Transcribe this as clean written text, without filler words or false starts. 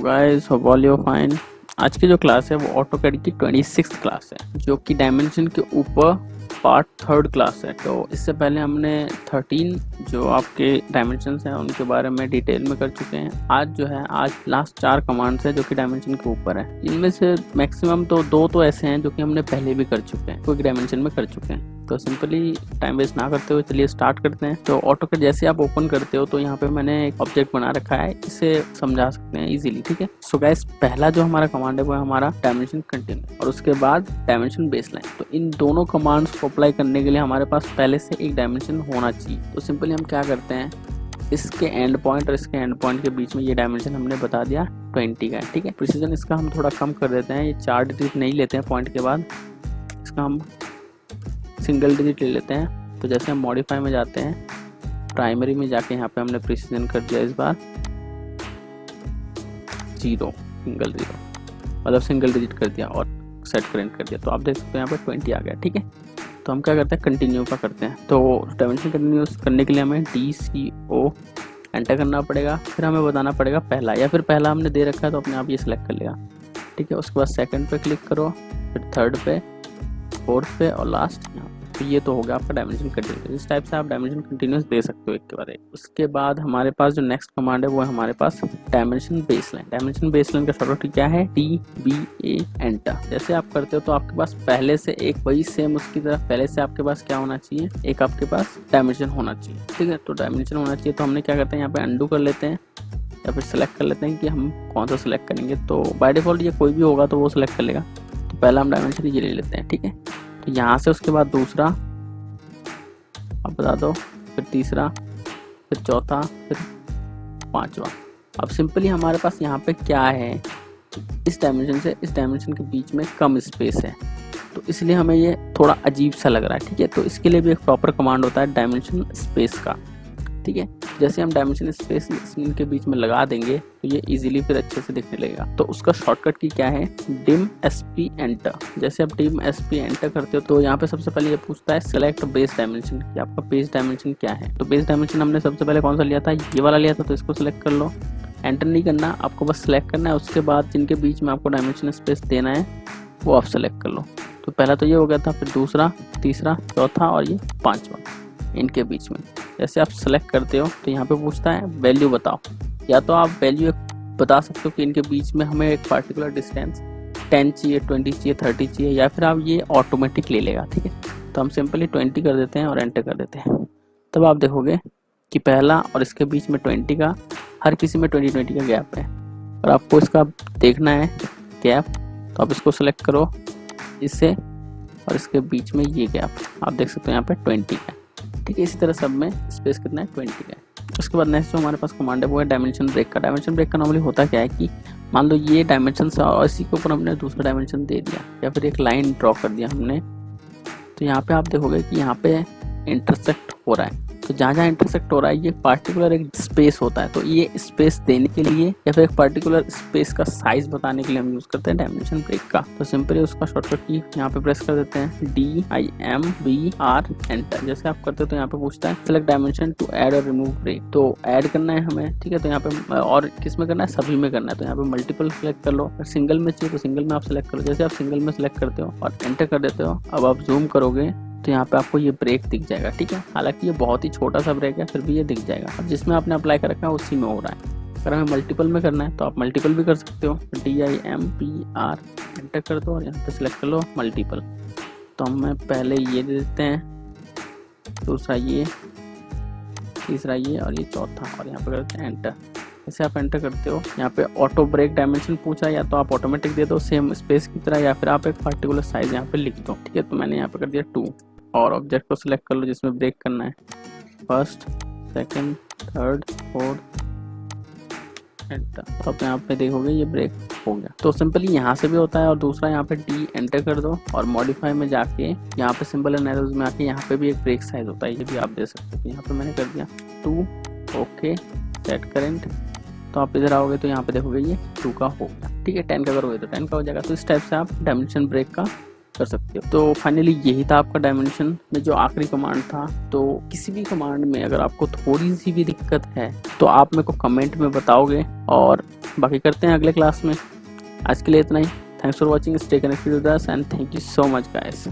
Guys hope all you fine. आज की जो क्लास है वो ऑटोकैड की 26th क्लास है, जो कि डायमेंशन के ऊपर पार्ट 3rd क्लास है। तो इससे पहले हमने 13 जो आपके डायमेंशंस हैं उनके बारे में डिटेल में कर चुके हैं। आज लास्ट 4 कमांड्स है जो कि डायमेंशन के ऊपर है। इनमें से मैक्सिमम तो 2 तो ऐसे हैं जो कि हमने पहले भी कर चुके हैं, कोई डायमेंशन में कर चुके हैं। तो सिंपली टाइम वेस्ट ना करते हुए चलिए स्टार्ट करते हैं। तो ऑटोकैड जैसे आप ओपन करते हो तो यहाँ पे मैंने एक ऑब्जेक्ट बना रखा है, इसे समझा सकते हैं इजीली, ठीक है। सो गाइस, पहला जो हमारा कमांड है वो है हमारा डायमेंशन कंटिन्यू और उसके बाद डायमेंशन बेसलाइन। तो इन दोनों कमांड्स को अप्लाई करने के लिए हमारे पास पहले से एक डायमेंशन होना चाहिए। तो सिंपली हम क्या करते हैं, इसके एंड पॉइंट और इसके एंड पॉइंट के बीच में ये डायमेंशन हमने बता दिया 20 का है, ठीक है। प्रिसीजन इसका हम थोड़ा कम कर देते हैं, ये 4 डिजिट नहीं लेते हैं पॉइंट के बाद, इसका हम सिंगल डिजिट ले लेते हैं। तो जैसे हम मॉडिफाई में जाते हैं, प्राइमरी में जाके यहाँ पे हमने प्रिसीजन कर दिया इस बार 0, सिंगल डिजिट कर दिया और सेट करेंट कर दिया। तो आप देख सकते हो यहाँ पे 20 आ गया, ठीक है। तो हम क्या करते हैं, कंटिन्यू का करते हैं। तो डायमेंशन कंटिन्यू करने के लिए हमें DCO एंटर करना पड़ेगा, फिर हमें बताना पड़ेगा पहला, या फिर पहला हमने दे रखा है तो अपने आप ये सिलेक्ट कर लेगा, ठीक है। उसके बाद सेकंड पे क्लिक करो, फिर थर्ड पे, फोर्थ पे और लास्ट यहाँ पे। तो ये तो हो गया आपका डायमेंशन कंटिन्यूस। इस टाइप से आप डायमेंशन कंटिन्यूस दे सकते हो एक के बाद एक। उसके बाद हमारे पास जो नेक्स्ट कमांड है वो है हमारे पास डायमेंशन बेसलाइन। डायमेंशन बेसलाइन का शॉर्टकट क्या है, DBA एंटर। जैसे आप करते हो तो आपके पास पहले से एक वही सेम उसकी तरफ पहले से आपके पास क्या होना चाहिए, एक आपके पास डायमेंशन होना चाहिए, ठीक है। तो डायमेंशन होना चाहिए, तो हमने क्या करते हैं यहाँ पे अंडू कर लेते हैं या फिर सेलेक्ट कर लेते हैं कि हम कौन सा सिलेक्ट करेंगे। तो बाय डिफॉल्ट ये कोई भी होगा तो वो सिलेक्ट कर लेगा। तो पहला हम डायमेंशन ये ले लेते हैं, ठीक है। तो यहाँ से उसके बाद दूसरा आप बता दो, फिर तीसरा, फिर चौथा, फिर पांचवा। अब सिंपली हमारे पास यहाँ पे क्या है, इस डायमेंशन से इस डायमेंशन के बीच में कम स्पेस है, तो इसलिए हमें ये थोड़ा अजीब सा लग रहा है, ठीक है। तो इसके लिए भी एक प्रॉपर कमांड होता है डायमेंशन स्पेस का, ठीक है। जैसे हम डायमेंशन स्पेस इनके बीच में लगा देंगे तो ये इजीली फिर अच्छे से दिखने लगेगा। तो उसका शॉर्टकट की क्या है, डिम SP एंटर। जैसे आप डिम SP एंटर करते हो तो यहाँ पे सबसे पहले ये पूछता है सिलेक्ट बेस डायमेंशन, कि आपका बेस डायमेंशन क्या है। तो बेस डायमेंशन हमने सबसे पहले कौन सा लिया था, ये वाला लिया था, तो इसको सिलेक्ट कर लो। एंटर नहीं करना, आपको बस सिलेक्ट करना है। उसके बाद जिनके बीच में आपको डायमेंशन स्पेस देना है वो आप सेलेक्ट कर लो। तो पहला तो ये हो गया था, फिर दूसरा, तीसरा, चौथा और ये पांचवा इनके बीच में। जैसे आप सेलेक्ट करते हो तो यहाँ पे पूछता है वैल्यू बताओ, या तो आप वैल्यू बता सकते हो कि इनके बीच में हमें एक पार्टिकुलर डिस्टेंस 10 चाहिए, 20 चाहिए, 30 चाहिए, या फिर आप ये ऑटोमेटिक ले लेगा, ठीक है। तो हम सिंपली 20 कर देते हैं और एंटर कर देते हैं। तब आप देखोगे कि पहला और इसके बीच में 20 का, हर किसी में 20 का गैप है। और आपको इसका देखना है गैप, तो आप इसको सेलेक्ट करो इससे, और इसके बीच में ये गैप आप देख सकते हो यहाँ पे 20 का, ठीक है। इसी तरह सब में स्पेस कितना है, 20 का है। उसके बाद नेक्स्ट जो हमारे पास कमांड है वो है डायमेंशन ब्रेक का। डायमेंशन ब्रेक का नॉर्मली होता क्या है कि मान लो ये डायमेंशन से और इसी के ऊपर हमने दूसरा डायमेंशन दे दिया या फिर एक लाइन ड्रॉ कर दिया हमने, तो यहाँ पे आप देखोगे कि यहाँ पे इंटरसेक्ट हो रहा है। तो जहाँ जहाँ इंटरसेक्ट हो रहा है ये पार्टिकुलर एक स्पेस होता है। तो ये स्पेस देने के लिए या फिर एक पार्टिकुलर स्पेस का साइज बताने के लिए हम यूज करते हैं डायमेंशन ब्रेक का। तो सिंपली उसका शॉर्टकट की यहाँ पे प्रेस कर देते हैं DIMBR एंटर। जैसे आप करते हो तो यहाँ पे पूछता है सिलेक्ट डायमेंशन टू ऐड और रिमूव ब्रेक। तो ऐड करना है हमें, ठीक है। तो यहाँ पे और किस में करना है, सभी में करना है। तो यहाँ पे मल्टीपल सेलेक्ट कर लो, अगर सिंगल में चाहिए तो सिंगल में आप सेलेक्ट करो। जैसे आप सिंगल में सेलेक्ट करते हो और एंटर कर देते हो, अब आप जूम करोगे तो यहाँ पे आपको ये ब्रेक दिख जाएगा, ठीक है। हालांकि ये बहुत ही छोटा सा ब्रेक है, फिर भी ये दिख जाएगा। अब जिसमें आपने अप्लाई कर रखा है उसी में हो रहा है। अगर हमें मल्टीपल में करना है तो आप मल्टीपल भी कर सकते हो, DIMPR एंटर कर दो और यहाँ पे सिलेक्ट कर लो मल्टीपल। तो हमें पहले ये दे देते हैं, दूसरा ये, तीसरा ये और ये चौथा, और यहाँ पे करते हैं एंटर। जैसे आप एंटर करते हो यहाँ पे ऑटो ब्रेक डायमेंशन पूछा, या तो आप ऑटोमेटिक दे दो सेम स्पेस की तरह, या फिर आप एक पार्टिकुलर साइज यहाँ पे लिख दो, ठीक है। तो मैंने यहाँ पे कर दिया 2 और ऑब्जेक्ट को सिलेक्ट कर लो जिसमें ब्रेक करना है, first, second, third, fourth, enter. तो आप यहाँ पे देखोगे ये ब्रेक हो गया। तो सिंपली यहाँ से भी होता है। और दूसरा यहाँ पे D एंटर कर दो और मॉडिफाई में जाके यहाँ पे सिंबल एंड एरोज में आके यहाँ पे भी एक ब्रेक साइज होता है, ये भी आप दे सकते हो। यहाँ पे मैंने कर दिया 2, ओके, सेट करेंट। तो आप इधर आओगे तो यहाँ पे देखोगे ये 2 का हो गया, ठीक है। 10 का करोगे तो 10 का हो जाएगा। तो इस टाइप से आप डायमेंशन ब्रेक का कर सकते हो। तो फाइनली यही था आपका डायमेंशन में जो आखिरी कमांड था। तो किसी भी कमांड में अगर आपको थोड़ी सी भी दिक्कत है तो आप मेरे को कमेंट में बताओगे और बाकी करते हैं अगले क्लास में। आज के लिए इतना ही। Thanks for watching, stay connected with us and thank you so much guys.